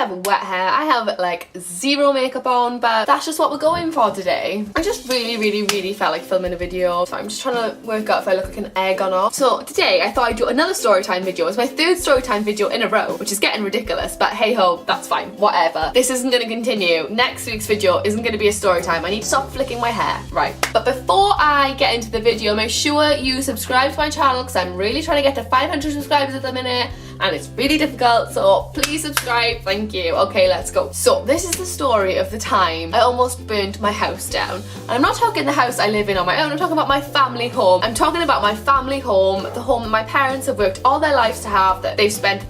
have wet hair, I have like zero makeup on, but that's just what we're going for today. I just really felt like filming a video, so I'm just trying to work out if I look like an egg or not. So today I thought I'd do another story time video. It's my third story time video in a row, which is getting ridiculous, but hey ho, that's fine, whatever. This isn't going to continue. Next week's video isn't going to be a story time. I need to stop flicking my hair. Right, but before I get into the video, make sure you subscribe to my channel because I'm really trying to get to 500 subscribers at the minute and it's really difficult, so please subscribe, thank you. Okay, let's go. So this is the story of the time I almost burnt my house down. And I'm not talking the house I live in on my own, I'm talking about my family home. I'm talking about my family home, the home that my parents have worked all their lives to have, that they've spent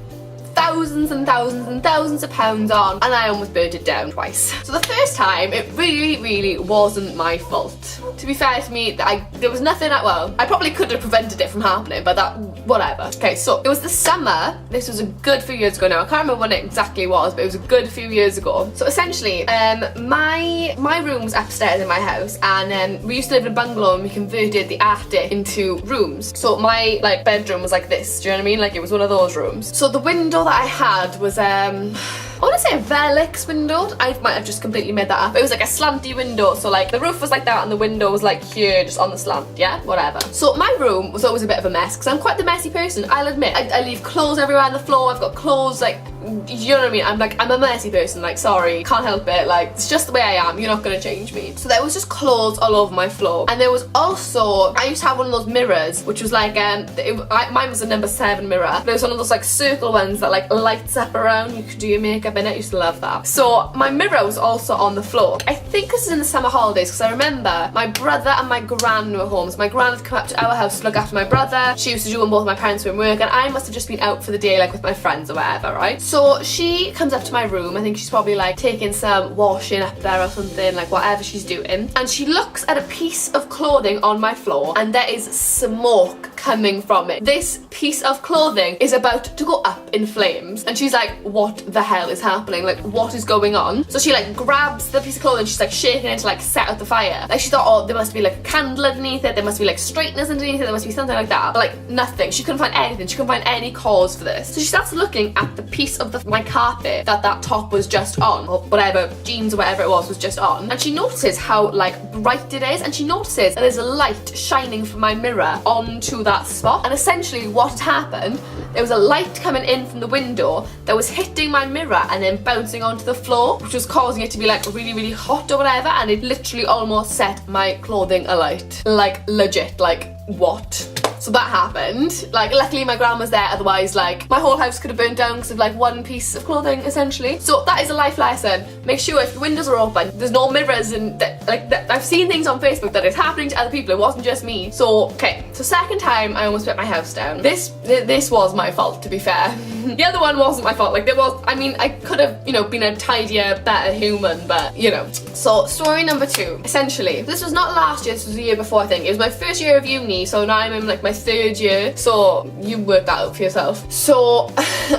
thousands and thousands and thousands of pounds on, and I almost burnt it down twice. So the first time, it really wasn't my fault. To be fair to me, there was nothing, well, I probably could have prevented it from happening, but whatever. Okay, so it was the summer, this was a good few years ago now, I can't remember when it exactly was, but it was a good few years ago. So essentially, my room was upstairs in my house, and we used to live in a bungalow and we converted the attic into rooms. So my bedroom was like this, do you know what I mean? Like it was one of those rooms. So the window that I had was I want to say a Velux window. I might have just completely made that up. It was like a slanty window, so like the roof was like that and the window was like here, just on the slant, yeah? Whatever. So my room was always a bit of a mess because I'm quite the messy person, I'll admit. I leave clothes everywhere on the floor, I've got clothes like, you know what I mean? I'm a messy person, like sorry, can't help it, like it's just the way I am, you're not gonna change me. So there was just clothes all over my floor. And there was also, I used to have one of those mirrors, which was like, mine was a number 7 mirror. There was one of those like circle ones that like lights up around, you could do your makeup in it, I used to love that. So my mirror was also on the floor. I think this is in the summer holidays because I remember my brother and my gran were home. So my gran had come up to our house to look after my brother. She used to do when both my parents were in work, and I must have just been out for the day like with my friends or whatever, right? So she comes up to my room, I think she's probably like taking some washing up there or something, like whatever she's doing, and she looks at a piece of clothing on my floor and there is smoke coming from it. This piece of clothing is about to go up in flames, and she's like, what the hell is happening? Like, what is going on? So she like grabs the piece of clothing, she's like shaking it to like set out the fire. Like she thought, oh, there must be like a candle underneath it, there must be like straighteners underneath it, there must be something like that. But like nothing. She couldn't find anything. She couldn't find any cause for this. So she starts looking at the piece of my carpet that top was just on, or whatever, jeans or whatever it was just on. And she notices how like bright it is, and she notices that there's a light shining from my mirror onto that spot. And essentially what had happened, there was a light coming in from the window that was hitting my mirror and then bouncing onto the floor, which was causing it to be like really hot or whatever, and it literally almost set my clothing alight. Like legit, like what? So that happened. Like luckily my gran was there, otherwise like my whole house could have burnt down because of like one piece of clothing essentially. So that is a life lesson. Make sure if your windows are open, there's no mirrors, and I've seen things on Facebook that it's happening to other people, it wasn't just me. So okay, so second time I almost burnt my house down. This was my fault, to be fair. The other one wasn't my fault. Like there was, I mean, I could have, you know, been a tidier, better human, but you know. So story number 2. Essentially, this was not last year, this was the year before I think. It was my first year of uni, so now I'm in like my 3rd year. So you work that out for yourself. So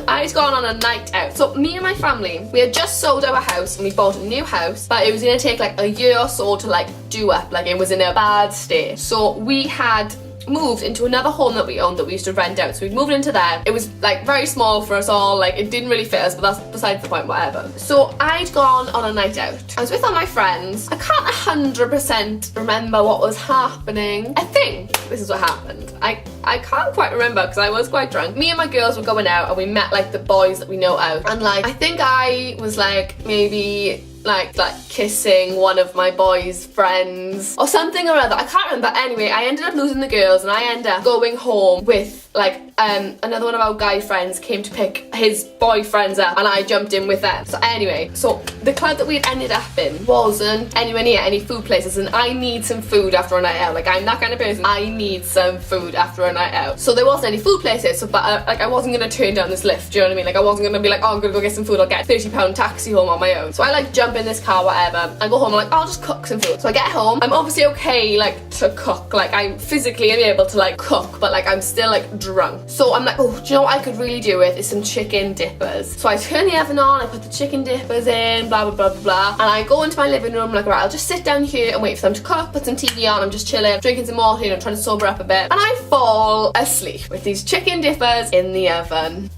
I'd gone on a night out. So me and my family, we had just sold our house and we bought a new house, but it was gonna take like a year or so to like do up. Like it was in a bad state. So we had moved into another home that we owned that we used to rent out. So we moved into there. It was like very small for us all, like it didn't really fit us, but that's besides the point, whatever. So I'd gone on a night out. I was with all my friends. I can't 100% remember what was happening. I think this is what happened. I can't quite remember because I was quite drunk. Me and my girls were going out and we met like the boys that we know out, and like I think I was like maybe like kissing one of my boy's friends or something or other. I can't remember. Anyway, I ended up losing the girls and I ended up going home with like another one of our guy friends came to pick his boyfriends up and I jumped in with them. So anyway, so the club that we had ended up in wasn't anywhere near any food places, and I need some food after a night out. Like I'm that kind of person, I need some food after a night out. So there wasn't any food places, so but like I wasn't gonna turn down this lift, do you know what I mean? Like I wasn't gonna be like, oh, I'm gonna go get some food, I'll get a £30 taxi home on my own. So I like jump in this car, whatever, I go home, I'm like, I'll just cook some food. So I get home, I'm obviously okay like to cook, like I physically am able to like cook, but like I'm still like drunk. So I'm like, oh, do you know what I could really do with is some chicken dippers. So I turn the oven on, I put the chicken dippers in, blah blah blah blah blah, and I go into my living room, like, right, I'll just sit down here and wait for them to cook, put some TV on, I'm just chilling, drinking some water, you know, trying to sober up a bit, and I fall asleep with these chicken dippers in the oven.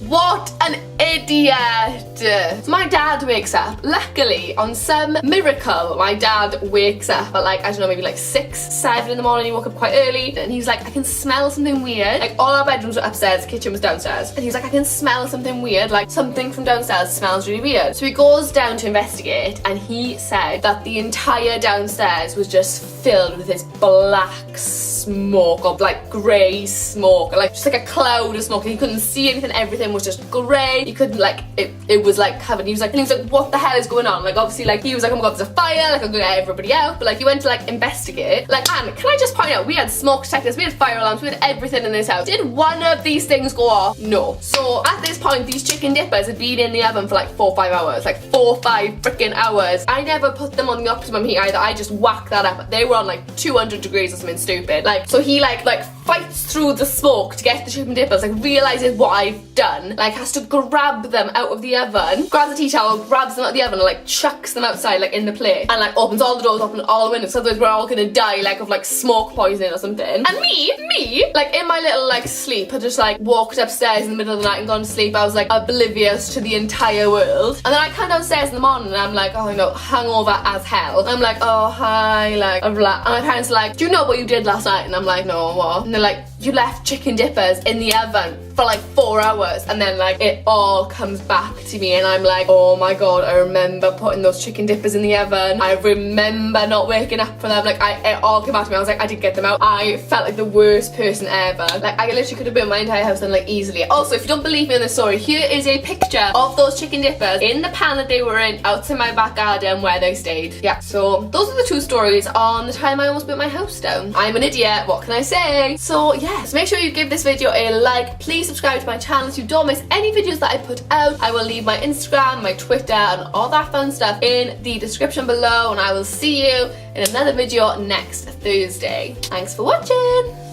What an idiot. So my dad wakes up. Luckily, on some miracle, my dad wakes up at like, I don't know, maybe like 6, 7 in the morning. He woke up quite early and he's like, I can smell something weird. Like all our bedrooms were upstairs, the kitchen was downstairs. And he's like, I can smell something weird. Like something from downstairs smells really weird. So he goes down to investigate and he said that the entire downstairs was just filled with this black smoke, or like grey smoke, like just like a cloud of smoke. He couldn't see anything, everything was just grey. He couldn't like, it was like covered. He was like, what the hell is going on? Like obviously like he was like, oh my god, there's a fire, like I'm gonna get everybody out. But like he went to like investigate. Like, and can I just point out, we had smoke detectors, we had fire alarms, we had everything in this house. Did one of these things go off? No. So at this point, these chicken dippers had been in the oven for like 4 or 5 hours, like 4 or 5 freaking hours. I never put them on the optimum heat either. I just whacked that up. They were on like 200 degrees or something stupid. Like, so he like fights through the smoke to get the chicken dippers, like realizes what I've done, like has to grab them out of the oven, grabs a tea towel, grabs them out of the oven and like chucks them outside like in the plate, and like opens all the doors, opens all the windows, so otherwise we're all gonna die like of like smoke poisoning or something. And me, like in my little like sleep, I just like walked upstairs in the middle of the night and gone to sleep. I was like oblivious to the entire world. And then I come downstairs in the morning and I'm like, oh no, hungover as hell. And I'm like, oh hi, like, and my parents are like, do you know what you did last night? And I'm like, no, what? And they're like, you left chicken dippers in the oven for like 4 hours. And then like it all comes back to me and I'm like, oh my god, I remember putting those chicken dippers in the oven. I remember not waking up for them. Like it all came back to me. I was like, I didn't get them out. I felt like the worst person ever. Like I literally could have burned my entire house down like easily. Also, if you don't believe me on this story, here is a picture of those chicken dippers in the pan that they were in outside my back garden where they stayed. Yeah, so those are the 2 stories on the time I almost burnt my house down. I'm an idiot, what can I say? So yeah, so make sure you give this video a like. Please subscribe to my channel so you don't miss any videos that I put out. I will leave my Instagram, my Twitter and all that fun stuff in the description below, and I will see you in another video next Thursday. Thanks for watching.